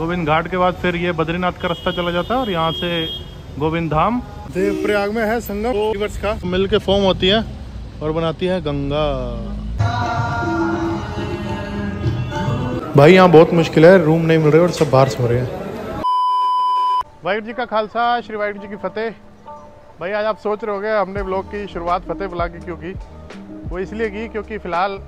गोविंद घाट के बाद फिर ये बद्रीनाथ का रास्ता चला जाता है और यहाँ से गोविंद धाम। देवप्रयाग में है संगम, दो रिवर्स का मिल के फॉर्म होती है और बनाती है गंगा। भाई यहाँ बहुत मुश्किल है, रूम नहीं मिल रहे और सब बाहर सो रहे हैं। वाहिगुरू जी का खालसा, श्री वाहिगुरू जी की फतेह। भाई आज आप सोच रहे होंगे हमने ब्लॉग की शुरुआत फतेह बुला के क्यों की। वो इसलिए की क्योंकि फ़िलहाल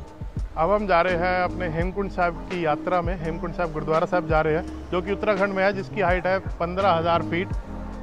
अब हम जा रहे हैं अपने हेमकुंड साहब की यात्रा में। हेमकुंड साहब गुरुद्वारा साहब जा रहे हैं जो कि उत्तराखंड में है, जिसकी हाइट है 15,000 फीट।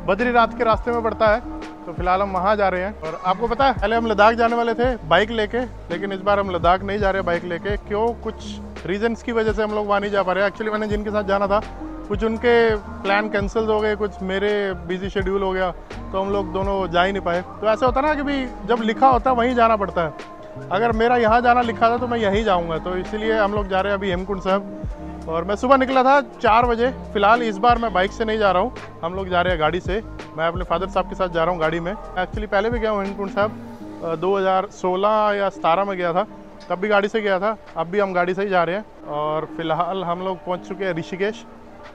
बद्रीनाथ के रास्ते में पड़ता है, तो फिलहाल हम वहाँ जा रहे हैं। और आपको पता है पहले हम लद्दाख जाने वाले थे बाइक लेके, लेकिन इस बार हम लद्दाख नहीं जा रहे बाइक लेके। क्यों? कुछ रीजन्स की वजह से हम लोग वहाँ नहीं जा पा रहे। एक्चुअली मैंने जिनके साथ जाना था कुछ उनके प्लान कैंसिल हो गए, कुछ मेरे बिजी शेड्यूल हो गया, तो हम लोग दोनों जा ही नहीं पाए। तो ऐसा होता ना कि भाई जब लिखा होता है वहीं जाना पड़ता है। अगर मेरा यहाँ जाना लिखा था तो मैं यहीं जाऊँगा, तो इसीलिए हम लोग जा रहे हैं अभी हेमकुंड साहब। और मैं सुबह निकला था 4 बजे। फ़िलहाल इस बार मैं बाइक से नहीं जा रहा हूँ, हम लोग जा रहे हैं गाड़ी से। मैं अपने फादर साहब के साथ जा रहा हूँ गाड़ी में। एक्चुअली पहले भी गया हूँ हेमकुंड साहब, 2016 या 17 में गया था, तब भी गाड़ी से गया था। अब भी हम गाड़ी से ही जा रहे हैं। और फिलहाल हम लोग पहुँच चुके हैं ऋषिकेश।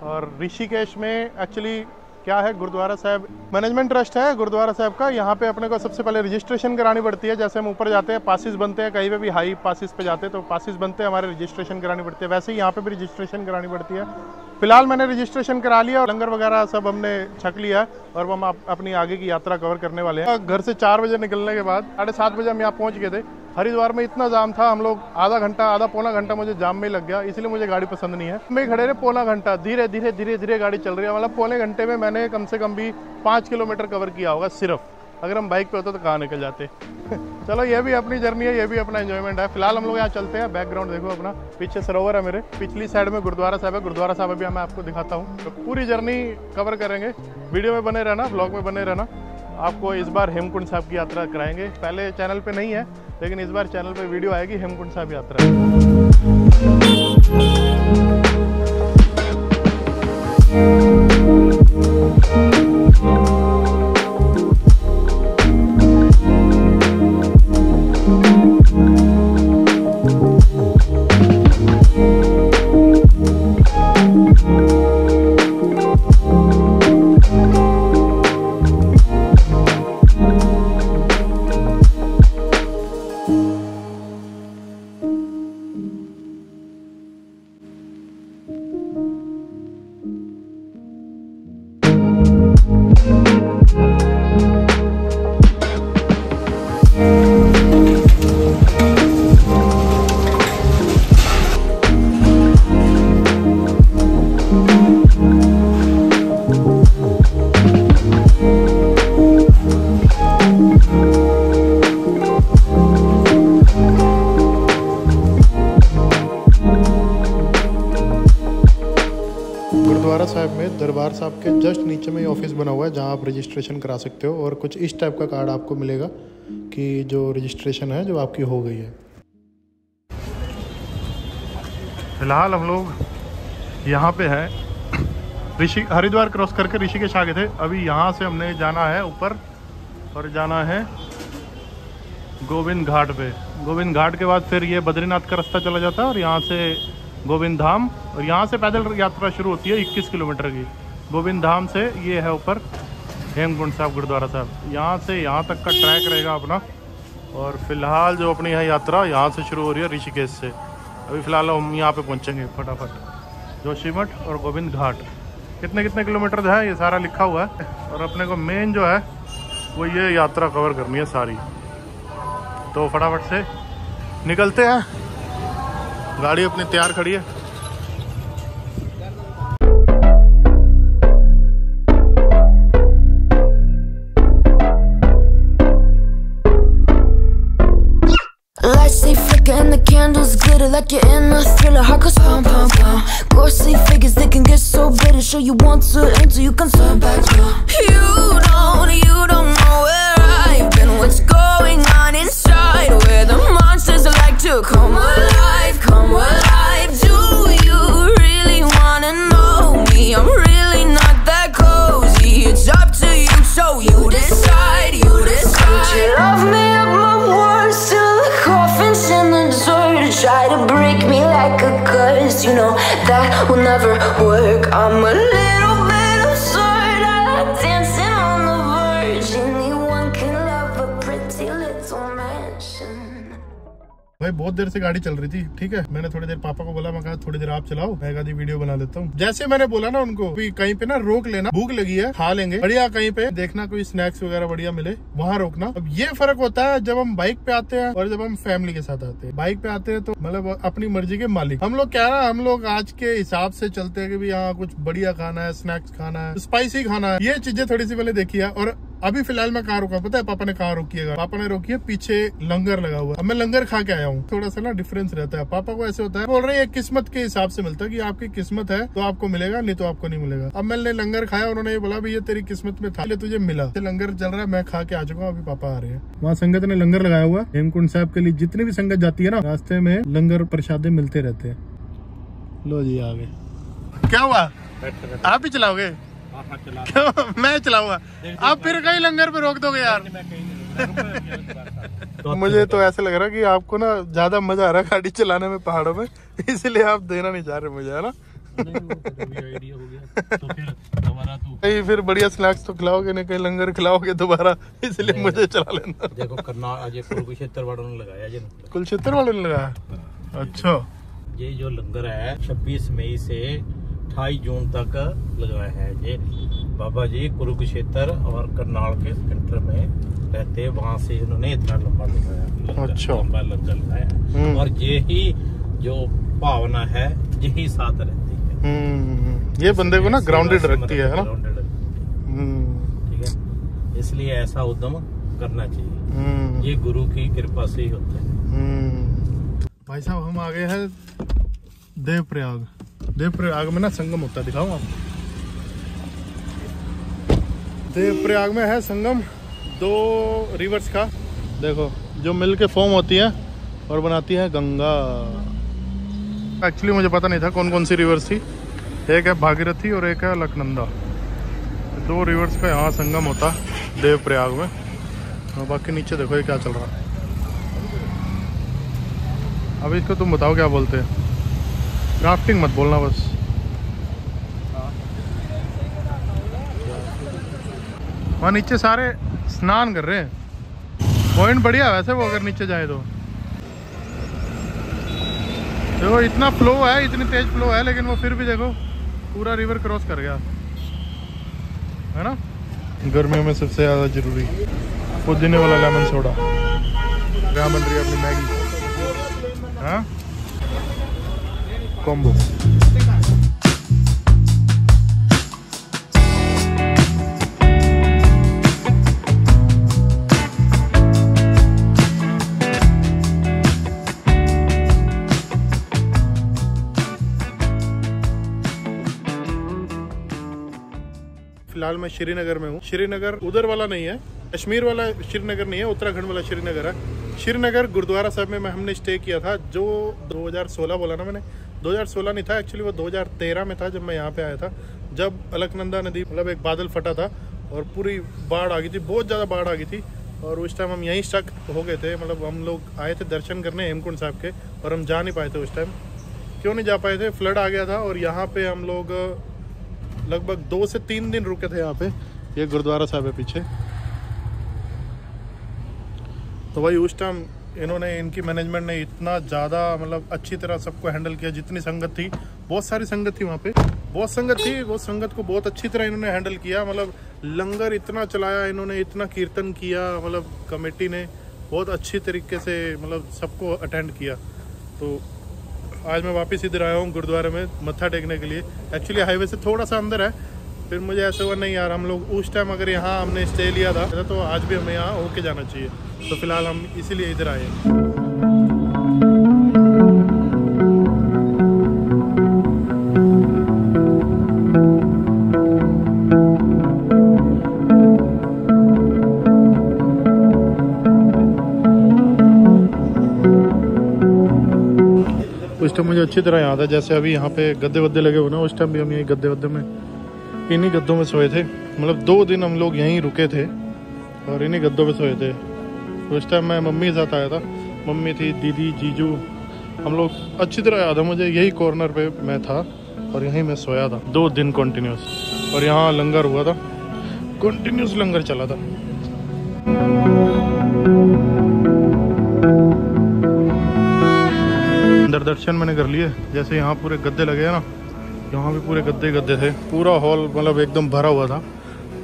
और ऋषिकेश में एक्चुअली क्या है, गुरुद्वारा साहब मैनेजमेंट ट्रस्ट है गुरुद्वारा साहब का। यहाँ पे अपने को सबसे पहले रजिस्ट्रेशन करानी पड़ती है। जैसे हम ऊपर जाते हैं पासिस बनते हैं, कहीं पे भी हाई पासिस पे जाते हैं तो पासिस बनते हैं, हमारे रजिस्ट्रेशन करानी पड़ती है। वैसे ही यहाँ पे भी रजिस्ट्रेशन करानी पड़ती है। फिलहाल मैंने रजिस्ट्रेशन करा लिया और लंगर वगैरह सब हमने छक लिया है और हम अपनी आगे की यात्रा कवर करने वाले हैं। घर से 4 बजे निकलने के बाद 7:30 बजे हम यहाँ पहुँच गए थे। हरिद्वार में इतना जाम था, हम लोग आधा पौना घंटा मुझे जाम में लग गया, इसलिए मुझे गाड़ी पसंद नहीं है। मैं खड़े रहे पौना घंटा, धीरे धीरे गाड़ी चल रही है। मतलब पौने घंटे में मैंने कम से कम भी 5 किलोमीटर कवर किया होगा सिर्फ। अगर हम बाइक पे होते तो कहाँ निकल जाते। चलो ये भी अपनी जर्नी है, ये भी अपना एंजॉयमेंट है। फिलहाल हम लोग यहाँ चलते हैं। बैकग्राउंड देखो अपना, पीछे सरोवर है मेरे, पिछली साइड में गुरुद्वारा साहब है। गुरुद्वारा साहब अभी मैं आपको दिखाता हूँ। तो पूरी जर्नी कवर करेंगे, वीडियो में बने रहना, ब्लॉग में बने रहना। आपको इस बार हेमकुंड साहब की यात्रा कराएंगे। पहले चैनल पे नहीं है, लेकिन इस बार चैनल पे वीडियो आएगी हेमकुंड साहब यात्रा। गुरुद्वारा साहब में दरबार साहब के जस्ट नीचे में ऑफिस बना हुआ है जहां आप रजिस्ट्रेशन करा सकते हो। और कुछ इस टाइप का कार्ड आपको मिलेगा कि जो रजिस्ट्रेशन है जो आपकी हो गई है। फिलहाल हम लोग यहाँ पे हैं, हरिद्वार क्रॉस करके ऋषिकेश आ गए थे। अभी यहाँ से हमने जाना है ऊपर और जाना है गोविंद घाट पे। गोविंद घाट के बाद फिर ये बद्रीनाथ का रास्ता चला जाता है और यहाँ से गोविंद धाम। और यहाँ से पैदल यात्रा शुरू होती है 21 किलोमीटर की। गोविंद धाम से ये है ऊपर हेमकुंड साहब गुरुद्वारा साहब। यहाँ से यहाँ तक का ट्रैक रहेगा अपना। और फिलहाल जो अपनी है यात्रा यहाँ से शुरू हो रही है ऋषिकेश से। अभी फ़िलहाल हम यहाँ पे पहुँचेंगे फटाफट। जोशीमठ और गोविंद घाट कितने किलोमीटर है ये सारा लिखा हुआ है। और अपने को मेन जो है वो ये यात्रा कवर करनी है सारी। तो फटाफट से निकलते हैं, गाड़ी अपनी तैयार खड़ी है। And the candles glitter like you're in a thriller. Heart goes pound, pound, pound. Ghostly figures, they can get so bitter. Show you want to enter, you can turn back now. You don't know where I've been. What's going on inside? Where the monsters like to come alive, come alive. Do you really wanna know me? I'm really not that cozy. It's up to you, so you decide, you decide. Would you love me up my words till the coffin's in the dirt? Try to break me like a curse, you know that will never work. work. I'm a little bit absurd. I like dancing on the verge. Anyone can love a pretty little mansion. भाई बहुत देर से गाड़ी चल रही थी, ठीक है। मैंने थोड़ी देर पापा को बोला, मैं कहा थोड़ी देर आप चलाओ, मैं आधी वीडियो बना लेता हूँ। जैसे मैंने बोला ना उनको भी कहीं पे ना रोक लेना, भूख लगी है खा लेंगे, बढ़िया कहीं पे देखना कोई स्नैक्स वगैरह बढ़िया मिले, वहाँ रोकना। अब ये फर्क होता है जब हम बाइक पे आते हैं और जब हम फैमिली के साथ आते हैं। बाइक पे आते हैं तो मतलब अपनी मर्जी के मालिक हम लोग। क्या ना हम लोग आज के हिसाब से चलते हैं कि भी यहाँ कुछ बढ़िया खाना है, स्नैक्स खाना है, स्पाइसी खाना है, ये चीजें थोड़ी सी पहले देखी है। और अभी फिलहाल मैं कहाँ रुका पता है? पापा ने कहाँ रोकी है? पापा ने रोकी है पीछे लंगर लगा हुआ। अब मैं लंगर खा के आया हूँ। थोड़ा सा ना डिफरेंस रहता है। पापा को ऐसे होता है, बोल रहे हैं किस्मत के हिसाब से मिलता है कि आपकी किस्मत है तो आपको मिलेगा, नहीं तो आपको नहीं मिलेगा। अब मैंने लंगर खाया, उन्होंने ये बोला ये तेरी किस्मत में था इसलिए तुझे मिला। लंगर चल रहा है, मैं खा के आ चुका हूँ, अभी पापा आ रहे हैं। वहाँ संगत ने लंगर लगाया हुआ। हेमकुंड साहब के लिए जितनी भी संगत जाती है ना, रास्ते में लंगर प्रसादे मिलते रहते हैं। लो जी आ गए। क्या हुआ, आप ही चलाओगे? मैं चलाऊंगा, आप फिर कहीं लंगर पे रोक दोगे यार। मुझे तो ऐसा लग रहा है कि आपको ना ज्यादा मजा आ रहा है गाड़ी चलाने में पहाड़ों में, इसलिए आप देना नहीं चाह रहे मुझे, है ना? कहीं फिर बढ़िया स्नैक्स तो खिलाओगे नहीं, कहीं लंगर खिलाओगे दोबारा, इसलिए मुझे चला लेना। देखो करनाल कुरुक्षेत्र वालों ने लगाया, कुरुक्षेत्र वालों ने लगाया। अच्छा, ये जो लंगर है 26 मई से 28 जून तक लगाया है। ये बाबा जी कुरुक्षेत्र और करनाल के सेंटर में रहते, वहाँ से इन्होंने इतना लंबा लगाया। अच्छा, लंबा लंगर लगाया। और यही जो भावना है यही साथ रहती है। ये बंदे को ना ग्राउंडेड रखती है ना। ठीक है, इसलिए ऐसा उद्यम करना चाहिए। ये गुरु की कृपा से ही होता है। भाई साहब हम आ गए हैं देवप्रयाग। देवप्रयाग में ना संगम होता है, दिखाऊं आपको। देवप्रयाग में है संगम 2 रिवर्स का, देखो जो मिल के फॉर्म होती है और बनाती है गंगा। एक्चुअली मुझे पता नहीं था कौन कौन सी रिवर्स थी। एक है भागीरथी और एक है अलकनंदा। 2 रिवर्स का यहाँ संगम होता है देवप्रयाग में। और बाकी नीचे देखो ये क्या चल रहा है। अब इसको तुम बताओ क्या बोलते हैं? राफ्टिंग मत बोलना बस। वहाँ नीचे सारे स्नान कर रहे हैं। पॉइंट बढ़िया वैसे वो, अगर नीचे जाए तो देखो इतना फ्लो है, इतनी तेज फ्लो है, लेकिन वो फिर भी देखो पूरा रिवर क्रॉस कर गया, है ना। गर्मियों में सबसे ज़्यादा जरूरी पुदीने वाला लेमन सोडा। क्या बन रही है अपनी मैगी? हाँ, कॉम्बो। फिलहाल मैं श्रीनगर में हूँ। श्रीनगर उधर वाला नहीं है, कश्मीर वाला श्रीनगर नहीं है, उत्तराखंड वाला श्रीनगर है। श्रीनगर गुरुद्वारा साहब में हमने स्टे किया था, जो 2016 बोला ना मैंने, 2016 नहीं था एक्चुअली, वो 2013 में था जब मैं यहाँ पे आया था। जब अलकनंदा नदी मतलब एक बादल फटा था और पूरी बाढ़ आ गई थी, बहुत ज़्यादा बाढ़ आ गई थी। और उस टाइम हम यहीं स्टक हो गए थे, मतलब हम लोग आए थे दर्शन करने हेमकुंड साहब के, और हम जा नहीं पाए थे उस टाइम। क्यों नहीं जा पाए थे? फ्लड आ गया था। और यहाँ पे हम लोग लगभग 2 से 3 दिन रुके थे यहाँ पे। ये गुरुद्वारा साहब है पीछे। तो भाई उस टाइम इन्होंने, इनकी मैनेजमेंट ने इतना ज़्यादा मतलब अच्छी तरह सबको हैंडल किया। जितनी संगत थी, बहुत सारी संगत थी वहाँ पे, बहुत संगत थी, वो संगत को बहुत अच्छी तरह इन्होंने हैंडल किया। मतलब लंगर इतना चलाया इन्होंने, इतना कीर्तन किया, मतलब कमेटी ने बहुत अच्छी तरीके से मतलब सबको अटेंड किया। तो आज मैं वापस इधर आया हूँ गुरुद्वारे में मत्था टेकने के लिए। एक्चुअली हाईवे से थोड़ा सा अंदर है, फिर मुझे ऐसा हुआ नहीं यार, हम लोग उस टाइम अगर यहाँ हमने स्टे लिया था तो आज भी हमें यहाँ होके जाना चाहिए। तो फिलहाल हम इसीलिए इधर आए हैं। उस टाइम मुझे अच्छी तरह याद है, जैसे अभी यहाँ पे गद्दे वद्दे लगे हुए ना, उस टाइम भी हम यही गद्दे वद्दे में, इन्हीं गद्दों में सोए थे। मतलब 2 दिन हम लोग यहीं रुके थे और इन्हीं गद्दों पे सोए थे। उस टाइम मैं मम्मी के साथ आया था, मम्मी थी, दीदी, जीजू, हम लोग अच्छी तरह याद है मुझे। यही कॉर्नर पे मैं था और यहीं मैं सोया था 2 दिन कंटिन्यूस। और यहाँ लंगर हुआ था, कंटिन्यूस लंगर चला था। अंदर दर्शन मैंने कर लिए। जैसे यहाँ पूरे गद्दे लगे हैं ना, यहाँ भी पूरे गद्दे गद्दे थे। पूरा हॉल मतलब एकदम भरा हुआ था।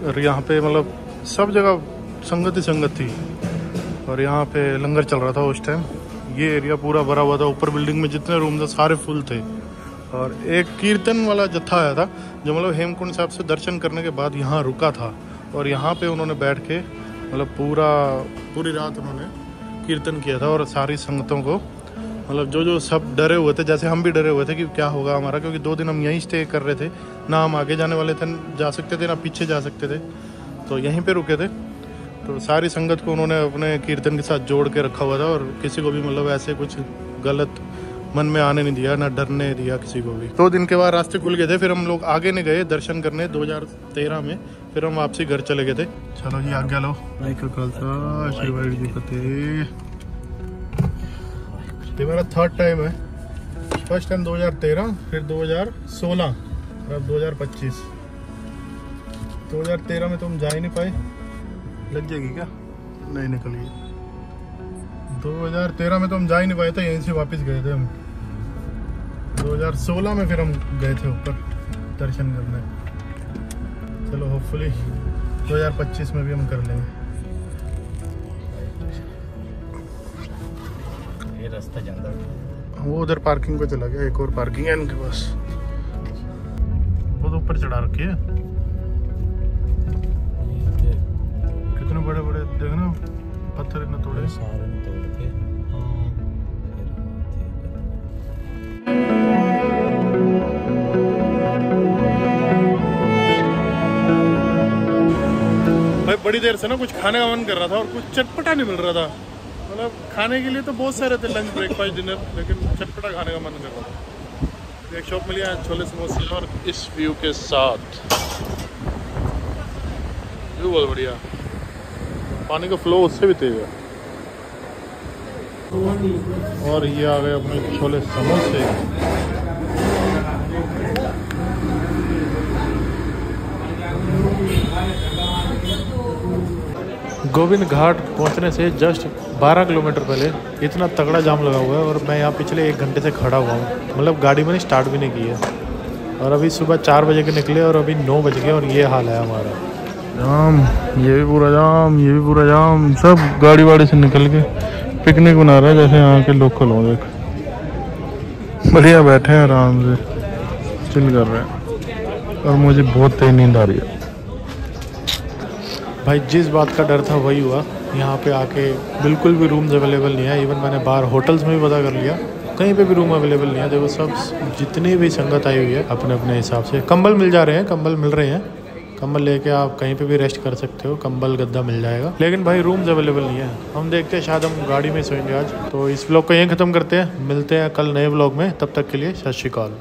और यहाँ पे मतलब सब जगह संगत ही संगत थी। और यहाँ पे लंगर चल रहा था उस टाइम। ये एरिया पूरा भरा हुआ था। ऊपर बिल्डिंग में जितने रूम थे सारे फुल थे। और एक कीर्तन वाला जत्था आया था जो मतलब हेमकुंड साहब से दर्शन करने के बाद यहाँ रुका था। और यहाँ पे उन्होंने बैठ के मतलब पूरी रात उन्होंने कीर्तन किया था। और सारी संगतों को मतलब जो सब डरे हुए थे, जैसे हम भी डरे हुए थे कि क्या होगा हमारा, क्योंकि 2 दिन हम यहीं स्टे कर रहे थे। ना हम आगे जाने वाले थे, जा सकते थे, ना पीछे जा सकते थे, तो यहीं पे रुके थे। तो सारी संगत को उन्होंने अपने कीर्तन के साथ जोड़ के रखा हुआ था। और किसी को भी मतलब ऐसे कुछ गलत मन में आने नहीं दिया, ना डरने दिया किसी को भी। 2 दिन के बाद रास्ते खुल गए थे। फिर हम लोग आगे नहीं गए दर्शन करने 2013 में। फिर हम वापसी घर चले गए थे। चलो जी आज्ञा लो। खालसा श्री वाहिगुरू जी फतेह। ये मेरा 3rd टाइम है। फर्स्ट टाइम 2013, फिर 2016 और अब 2025। 2013 में तो हम जा ही नहीं पाए। लग जाएगी क्या? नहीं निकल गई। 2013 में तो हम जा ही नहीं पाए थे, यहीं से वापस गए थे हम। 2016 में फिर हम गए थे ऊपर दर्शन करने। चलो होपफुली 2025 में भी हम कर लेंगे। ये रास्ता जाता है, वो उधर पार्किंग पे चला गया। एक और पार्किंग है इनके पास, वो तो ऊपर चढ़ा रखी है। कितने बड़े बड़े देखना पत्थर इतने तोड़े। सारे तोड़ के भाई बड़ी देर से ना कुछ खाने का मन कर रहा था और कुछ चटपटा नहीं मिल रहा था। मतलब खाने के लिए तो बहुत सारे थे, लंच ब्रेकफास्ट डिनर, लेकिन चटपटा खाने का मन कर रहा था। एक शॉप मिली है छोले समोसे और इस व्यू के साथ। व्यू बहुत बढ़िया, पानी का फ्लो उससे भी तेज है। और ये आ गए अपने छोले समोसे। गोविंद घाट पहुंचने से जस्ट 12 किलोमीटर पहले इतना तगड़ा जाम लगा हुआ है। और मैं यहाँ पिछले 1 घंटे से खड़ा हुआ हूँ। मतलब गाड़ी मैंने स्टार्ट भी नहीं की है। और अभी सुबह 4 बजे के निकले और अभी 9 बज गए और ये हाल है हमारा। जाम, ये भी पूरा जाम, ये भी पूरा जाम। सब गाड़ी वाड़ी से निकल के पिकनिक बना रहे हैं जैसे यहाँ के लोकल हों। देख बढ़िया बैठे हैं आराम से चिल कर रहे हैं। और मुझे बहुत तेज नींद आ रही है भाई। जिस बात का डर था वही हुआ। यहाँ पे आके बिल्कुल भी रूम्स अवेलेबल नहीं है। इवन मैंने बाहर होटल्स में भी पता कर लिया, कहीं पे भी रूम अवेलेबल नहीं है। देखो सब जितनी भी संगत आई हुई है अपने अपने हिसाब से कंबल मिल जा रहे हैं, कंबल मिल रहे हैं। कंबल लेके आप कहीं पे भी रेस्ट कर सकते हो, कंबल गद्दा मिल जाएगा। लेकिन भाई रूम्स अवेलेबल नहीं है। हम देखते हैं, शायद हम गाड़ी में सोएंगे आज। तो इस व्लॉग को यहीं ख़त्म करते हैं। मिलते हैं कल नए व्लॉग में। तब तक के लिए सत श्री अकाल।